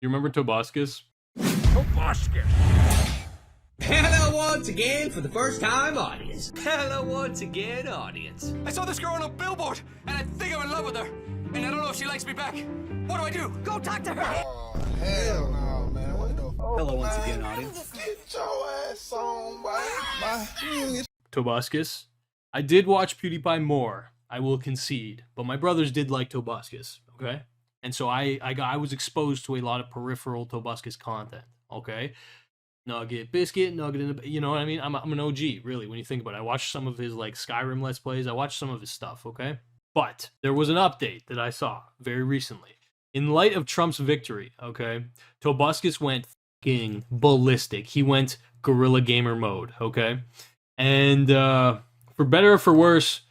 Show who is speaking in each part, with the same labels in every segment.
Speaker 1: You remember Tobuscus?
Speaker 2: Tobuscus!
Speaker 3: Hello once again for the first time audience.
Speaker 4: Hello once again, audience.
Speaker 2: I saw this girl on a billboard, and I think I'm in love with her. And I don't know if she likes me back. What do I do? Go talk to her!
Speaker 5: Oh, hell no, man. What the fuck?
Speaker 4: Hello once again, audience.
Speaker 5: Get your ass on, boy.
Speaker 1: Tobuscus. I did watch PewDiePie more, I will concede, but my brothers did like Tobuscus, okay? And so I was exposed to a lot of peripheral Tobuscus content, okay? Nugget, Biscuit, Nugget, in the, you know what I mean? I'm an OG, really, when you think about it. I watched some of his, like, Skyrim Let's Plays. I watched some of his stuff, okay? But there was an update that I saw very recently. In light of Trump's victory, okay, Tobuscus went fucking ballistic. He went guerrilla gamer mode, okay? And for better or for worse,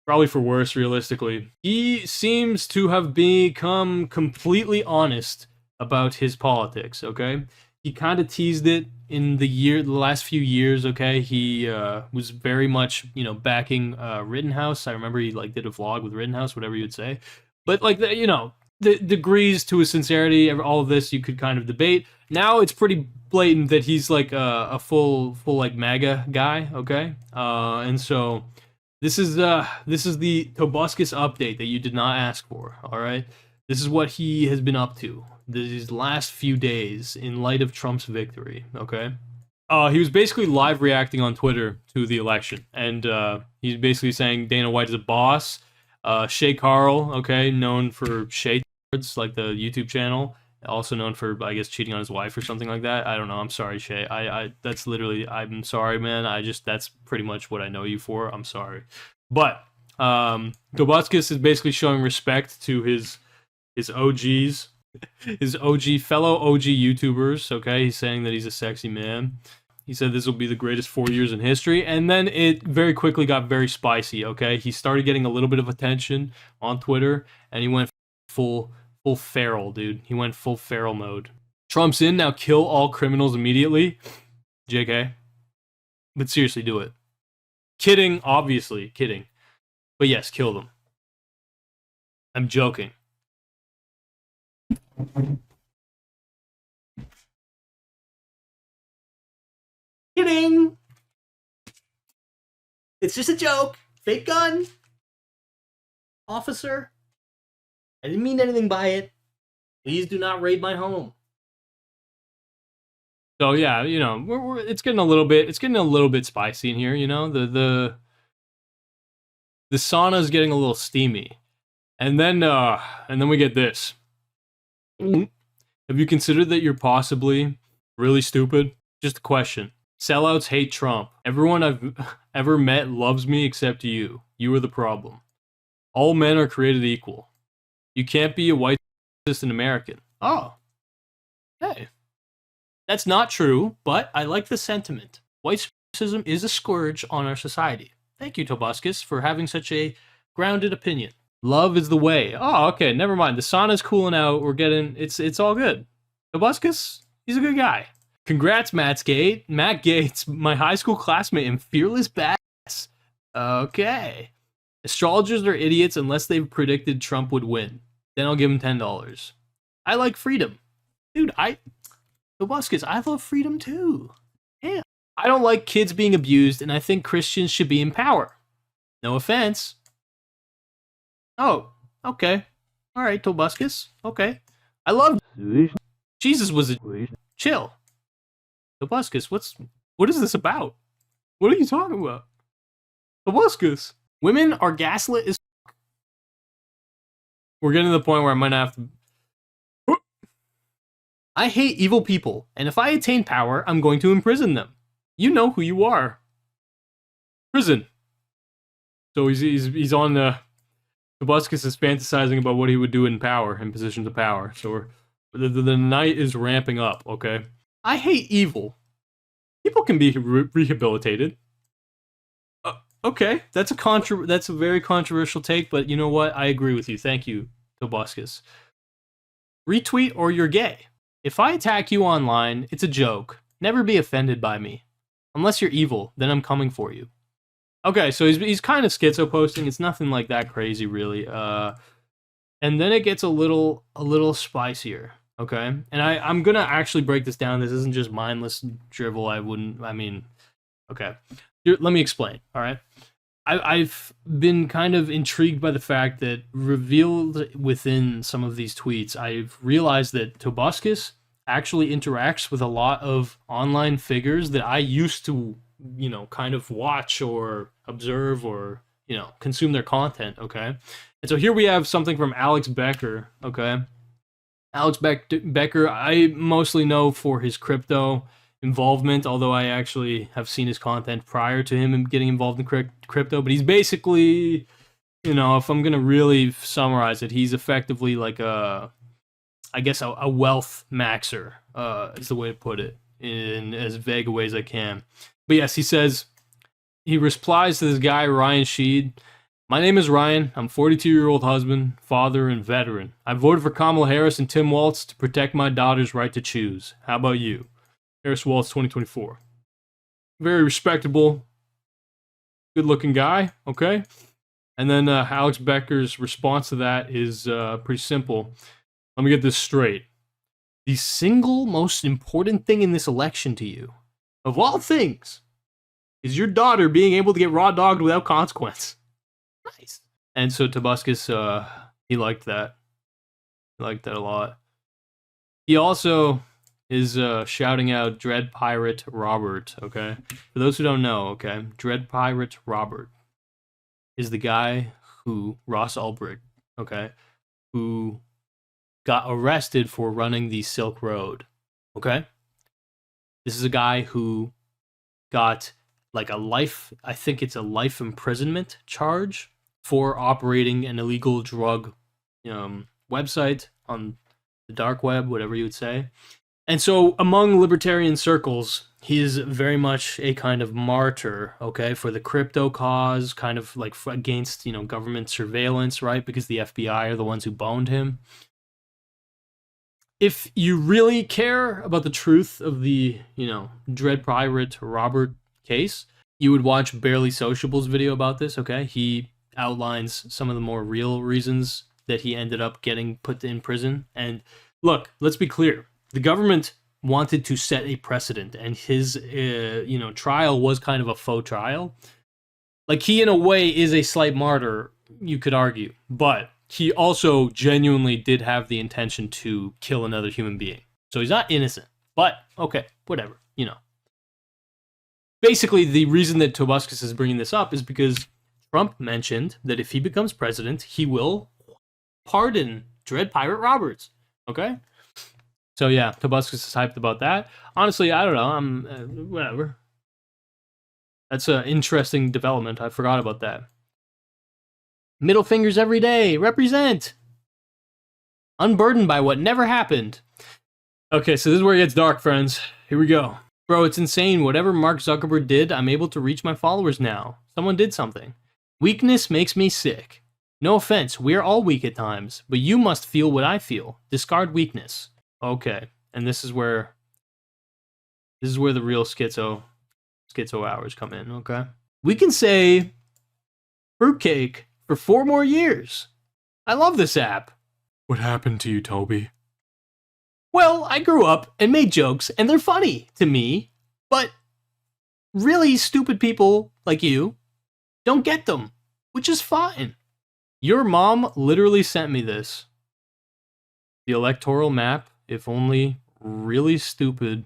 Speaker 1: probably for worse, realistically, he seems to have become completely honest about his politics, okay? He kind of teased it in the last few years, okay? He was very much, backing Rittenhouse. I remember he, did a vlog with Rittenhouse, whatever you would say. But, the degrees to his sincerity, all of this, you could kind of debate. Now it's pretty blatant that he's, a full MAGA guy, okay? And so this is the Tobuscus update that you did not ask for, all right? This is what he has been up to these last few days in light of Trump's victory, okay? He was basically live reacting on Twitter to the election, and he's basically saying Dana White is a boss. Shay Carl, okay, known for Shay Tards, like the YouTube channel, also known for, I guess, cheating on his wife or something like that. I don't know. I'm sorry, Shay. That's literally, I'm sorry, man. That's pretty much what I know you for. I'm sorry. But Tobuscus is basically showing respect to his OGs, his fellow OG YouTubers, okay? He's saying that he's a sexy man. He said this will be the greatest 4 years in history, and then it very quickly got very spicy, okay? He started getting a little bit of attention on Twitter, and he went full feral, dude. He went full feral mode. Trump's in, now kill all criminals immediately. JK. But seriously, do it. Kidding, obviously, kidding. But yes, kill them. I'm joking.
Speaker 4: Kidding! It's just a joke. Fake gun. Officer. I didn't mean anything by it. Please do not raid my home.
Speaker 1: So yeah, it's getting a little bit spicy in here, the sauna is getting a little steamy. And then we get this. Have you considered that you're possibly really stupid? Just a question. Sellouts hate Trump. Everyone I've ever met loves me except you. You are the problem. All men are created equal. You can't be a white racist American. Oh. Hey. That's not true, but I like the sentiment. White racism is a scourge on our society. Thank you, Tobuscus, for having such a grounded opinion. Love is the way. Oh, okay, never mind. The sauna's cooling out. We're getting... It's all good. Tobuscus, he's a good guy. Congrats, Matt Gates, my high school classmate and fearless badass. Okay. Astrologers are idiots unless they've predicted Trump would win. Then I'll give him $10. I like freedom. Dude, Tobuscus, I love freedom too. Yeah. I don't like kids being abused, and I think Christians should be in power. No offense. Oh, okay. All right, Tobuscus. Okay. I love Jesus was a chill. Tobuscus, what is this about? What are you talking about? Tobuscus. Women are gaslit as fuck. We're getting to the point where I might have to... I hate evil people, and if I attain power, I'm going to imprison them. You know who you are. Prison. So he's on the... Tobuscus is fantasizing about what he would do in positions of power. So the night is ramping up, okay? I hate evil. People can be rehabilitated. Okay, that's a very controversial take, but you know what? I agree with you. Thank you, Tobuscus. Retweet or you're gay. If I attack you online, it's a joke. Never be offended by me. Unless you're evil, then I'm coming for you. Okay, so he's kind of schizo posting. It's nothing like that crazy, really. And then it gets a little spicier. Okay, and I'm gonna actually break this down. This isn't just mindless drivel. Okay, let me explain. All right, I've been kind of intrigued by the fact that revealed within some of these tweets, I've realized that Tobuscus actually interacts with a lot of online figures that I used to, kind of watch or observe or, consume their content, okay? And so here we have something from Alex Becker, okay? Becker, I mostly know for his crypto involvement, although I actually have seen his content prior to him getting involved in crypto, but he's basically, if I'm going to really summarize it, he's effectively like a wealth maxer, is the way to put it, in as vague a way as I can. But yes, he replies to this guy, Ryan Sheed. My name is Ryan. I'm a 42-year-old husband, father, and veteran. I voted for Kamala Harris and Tim Walz to protect my daughter's right to choose. How about you? Harris Walz 2024. Very respectable, good-looking guy, okay? And then Alex Becker's response to that is pretty simple. Let me get this straight. The single most important thing in this election to you, of all things, is your daughter being able to get raw dogged without consequence. Nice. And so Tobuscus, he liked that. He liked that a lot. He also is shouting out Dread Pirate Robert, okay? For those who don't know, okay, Dread Pirate Robert is the guy who, Ross Ulbricht, okay, who got arrested for running the Silk Road, okay? This is a guy who got like I think it's a life imprisonment charge for operating an illegal drug website on the dark web, whatever you would say. And so among libertarian circles, he is very much a kind of martyr, okay, for the crypto cause, kind of like against, government surveillance, right? Because the FBI are the ones who boned him. If you really care about the truth of the, Dread Pirate Robert case, you would watch Barely Sociable's video about this, okay? He outlines some of the more real reasons that he ended up getting put in prison. And look, let's be clear. The government wanted to set a precedent, and his, trial was kind of a faux trial. Like, he, in a way, is a slight martyr, you could argue. But he also genuinely did have the intention to kill another human being. So he's not innocent. But, okay, whatever, Basically, the reason that Tobuscus is bringing this up is because Trump mentioned that if he becomes president, he will pardon Dread Pirate Roberts. Okay? So yeah, Tobuscus is hyped about that. Honestly, I don't know. Whatever. That's an interesting development. I forgot about that. Middle fingers every day. Represent. Unburdened by what never happened. Okay, so this is where it gets dark, friends. Here we go. Bro, it's insane. Whatever Mark Zuckerberg did, I'm able to reach my followers now. Someone did something. Weakness makes me sick. No offense, we're all weak at times, but you must feel what I feel. Discard weakness. Okay, and this is where the real schizo hours come in, okay? We can say fruitcake for 4 more years. I love this app. What happened to you, Toby? Well, I grew up and made jokes, and they're funny to me, but really stupid people like you don't get them, which is fine. Your mom literally sent me this. The electoral map, if only really stupid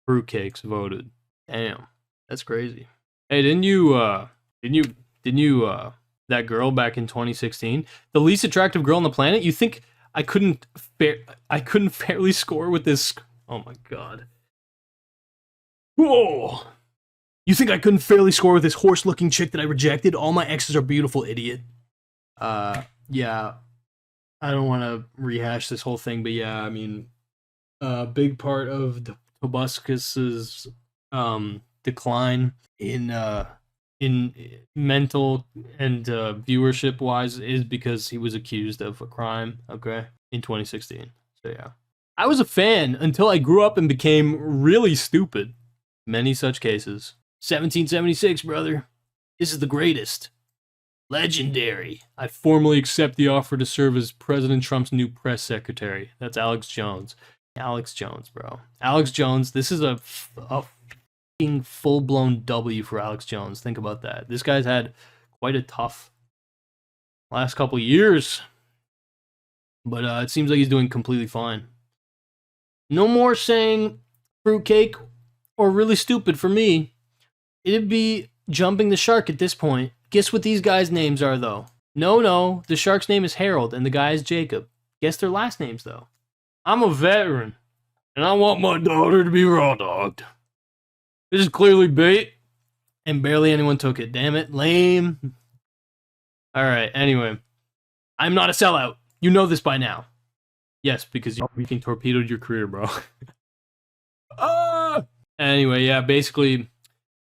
Speaker 1: fruitcakes voted. Damn, that's crazy. Hey, didn't you that girl back in 2016, the least attractive girl on the planet? You think I couldn't fairly score with this? Oh my god. Whoa. You think I couldn't fairly score with this horse-looking chick that I rejected? All my exes are beautiful, idiot. Yeah. I don't want to rehash this whole thing, but yeah, I mean, a big part of the Tobuscus's decline in mental and viewership wise is because he was accused of a crime, okay, in 2016. So yeah. I was a fan until I grew up and became really stupid. Many such cases. 1776, brother. This is the greatest. Legendary. I formally accept the offer to serve as President Trump's new press secretary. That's Alex Jones. Alex Jones, bro. Alex Jones, this is a fucking full-blown W for Alex Jones. Think about that. This guy's had quite a tough last couple years. But it seems like he's doing completely fine. No more saying fruitcake or really stupid for me. It'd be jumping the shark at this point. Guess what these guys' names are, though? No, the shark's name is Harold, and the guy is Jacob. Guess their last names, though. I'm a veteran, and I want my daughter to be raw-dogged. This is clearly bait, and barely anyone took it. Damn it, lame. Alright, anyway. I'm not a sellout. You know this by now. Yes, because you freaking torpedoed your career, bro. Anyway, yeah, basically,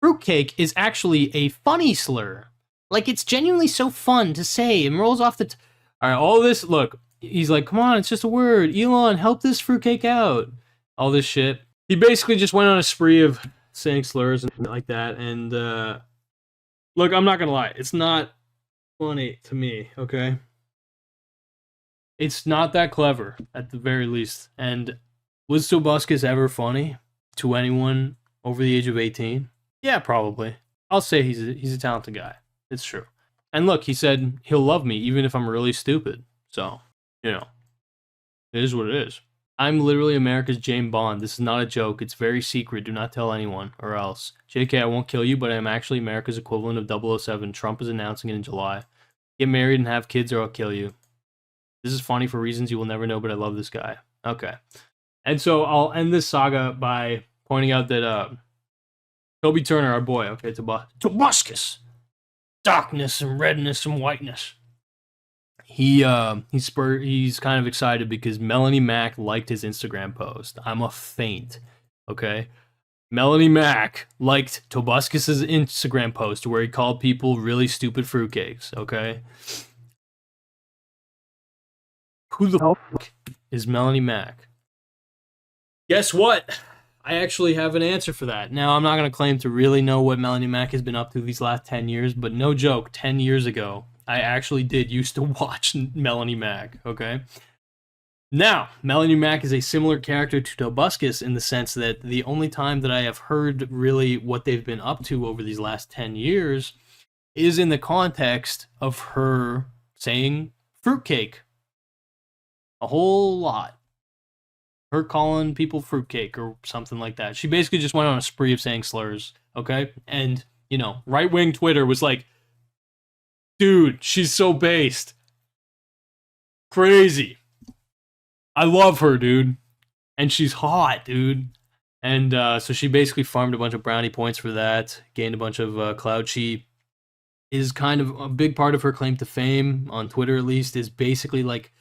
Speaker 1: fruitcake is actually a funny slur. Like, it's genuinely so fun to say and rolls off the... Alright, all this, look, he's like, come on, it's just a word. Elon, help this fruitcake out. All this shit. He basically just went on a spree of saying slurs and like that, and, look, I'm not gonna lie, it's not funny to me, okay? It's not that clever, at the very least. And was Tobuscus ever funny to anyone over the age of 18? Yeah, probably. I'll say he's a talented guy. It's true. And look, he said he'll love me even if I'm really stupid. So, you know, it is what it is. I'm literally America's James Bond. This is not a joke. It's very secret. Do not tell anyone, or else. JK, I won't kill you, but I'm actually America's equivalent of 007. Trump is announcing it in July. Get married and have kids or I'll kill you. This is funny for reasons you will never know, but I love this guy. Okay. And so I'll end this saga by pointing out that Toby Turner, our boy, okay, Tobuscus. Darkness and redness and whiteness. He's kind of excited because Melanie Mac liked his Instagram post. I'm a feint, okay? Melanie Mac liked Tobuscus' Instagram post where he called people really stupid fruitcakes, okay? Who the fuck is Melanie Mac? Guess what? I actually have an answer for that. Now, I'm not going to claim to really know what Melanie Mac has been up to these last 10 years, but no joke, 10 years ago, I actually did used to watch Melanie Mac, okay? Now, Melanie Mac is a similar character to Tobuscus in the sense that the only time that I have heard really what they've been up to over these last 10 years is in the context of her saying fruitcake. A whole lot. Her calling people fruitcake or something like that. She basically just went on a spree of saying slurs, okay? And, you know, right-wing Twitter was like, dude, she's so based. Crazy. I love her, dude. And she's hot, dude. And so she basically farmed a bunch of brownie points for that, gained a bunch of clout. She is kind of a big part of her claim to fame, on Twitter at least, is basically like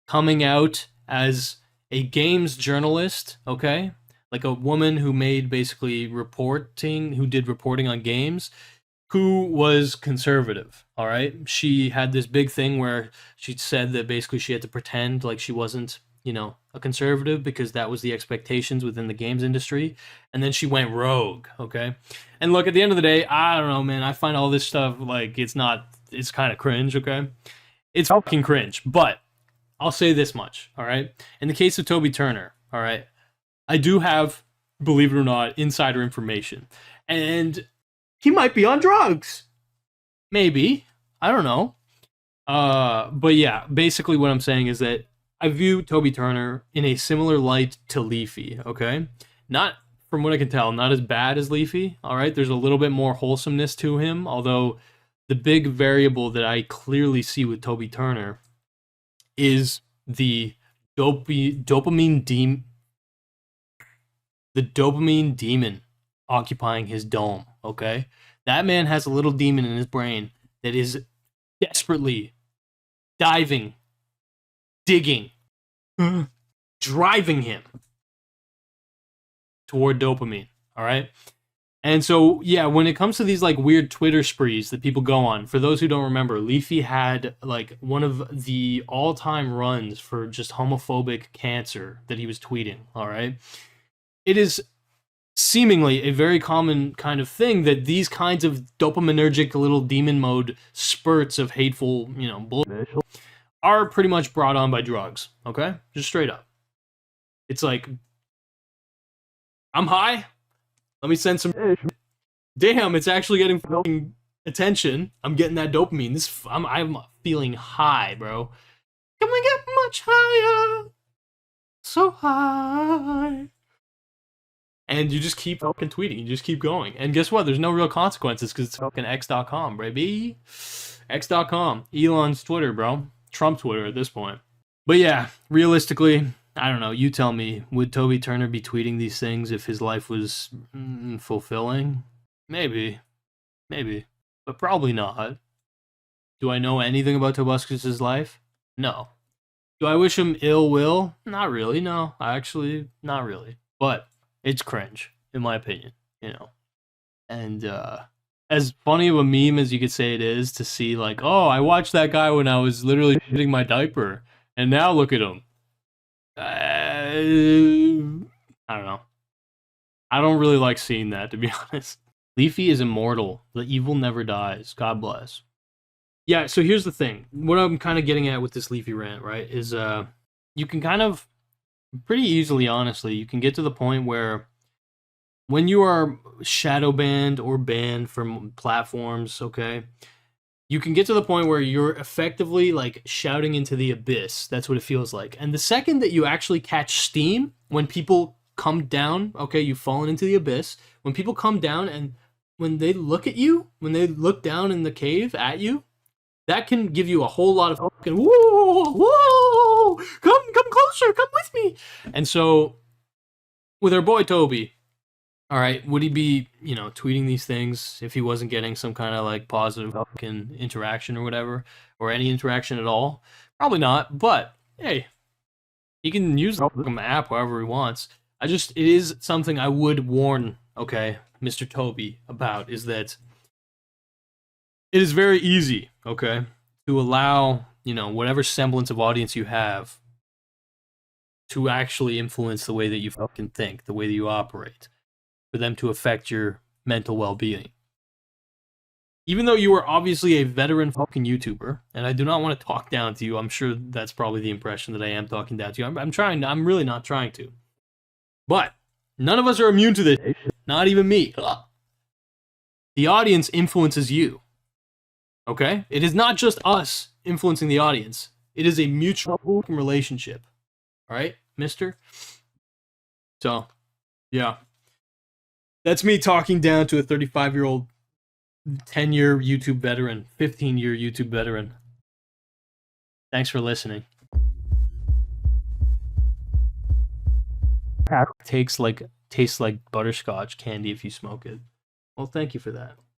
Speaker 1: coming out as a games journalist, okay? Like a woman who made basically who did reporting on games, who was conservative, all right? She had this big thing where she said that basically she had to pretend like she wasn't, you know, a conservative because that was the expectations within the games industry. And then she went rogue, okay? And look, at the end of the day, I don't know, man. I find all this stuff, like, it's kind of cringe, okay? It's fucking cringe, but I'll say this much, all right? In the case of Toby Turner, all right, I do have, believe it or not, insider information. And he might be on drugs. Maybe. I don't know. But yeah, basically what I'm saying is that I view Toby Turner in a similar light to Leafy, okay? Not, from what I can tell, not as bad as Leafy, all right? There's a little bit more wholesomeness to him, although the big variable that I clearly see with Toby Turner is the dopamine demon occupying his dome, okay? That man has a little demon in his brain that is desperately diving, digging, driving him toward dopamine, all right? And so, yeah, when it comes to these, like, weird Twitter sprees that people go on, for those who don't remember, Leafy had, like, one of the all-time runs for just homophobic cancer that he was tweeting, all right? It is seemingly a very common kind of thing that these kinds of dopaminergic little demon mode spurts of hateful, bullshit are pretty much brought on by drugs, okay? Just straight up. It's like, I'm high, let me send some. Damn, it's actually getting fucking attention. I'm getting that dopamine. I'm feeling high, bro. Can we get much higher? So high. And you just keep fucking tweeting. You just keep going. And guess what? There's no real consequences because it's fucking X.com, baby. X.com. Elon's Twitter, bro. Trump Twitter at this point. But yeah, realistically, I don't know. You tell me. Would Toby Turner be tweeting these things if his life was fulfilling? Maybe. Maybe. But probably not. Do I know anything about Tobuscus' life? No. Do I wish him ill will? Not really, no. Actually, not really. But it's cringe, in my opinion, And as funny of a meme as you could say it is to see, like, oh, I watched that guy when I was literally shitting my diaper, and now look at him. I don't know. I don't really like seeing that, to be honest. Leafy is immortal. The evil never dies. God bless. Yeah, so here's the thing. What I'm kind of getting at with this Leafy rant, right, is you can kind of, pretty easily, honestly, you can get to the point where when you are shadow banned or banned from platforms, okay, you can get to the point where you're effectively, like, shouting into the abyss. That's what it feels like. And the second that you actually catch steam, when people come down, okay, you've fallen into the abyss, when people come down and when they look at you, when they look down in the cave at you, that can give you a whole lot of fucking, whoa, whoa, come closer, come with me. And so, with our boy Toby, all right, would he be, tweeting these things if he wasn't getting some kind of, like, positive fucking interaction or whatever, or any interaction at all? Probably not, but, hey, he can use the fucking app however he wants. It is something I would warn, okay, Mr. Toby about, is that it is very easy, okay, to allow, whatever semblance of audience you have to actually influence the way that you fucking think, the way that you operate, for them to affect your mental well-being. Even though you are obviously a veteran fucking YouTuber, and I do not want to talk down to you, I'm sure that's probably the impression that I am talking down to you. I'm really not trying to. But none of us are immune to this, not even me. The audience influences you. Okay? It is not just us influencing the audience. It is a mutual relationship. Alright, mister? So, yeah. That's me talking down to a 35-year-old, 10-year YouTube veteran, 15-year YouTube veteran. Thanks for listening. Tastes like butterscotch candy if you smoke it. Well, thank you for that.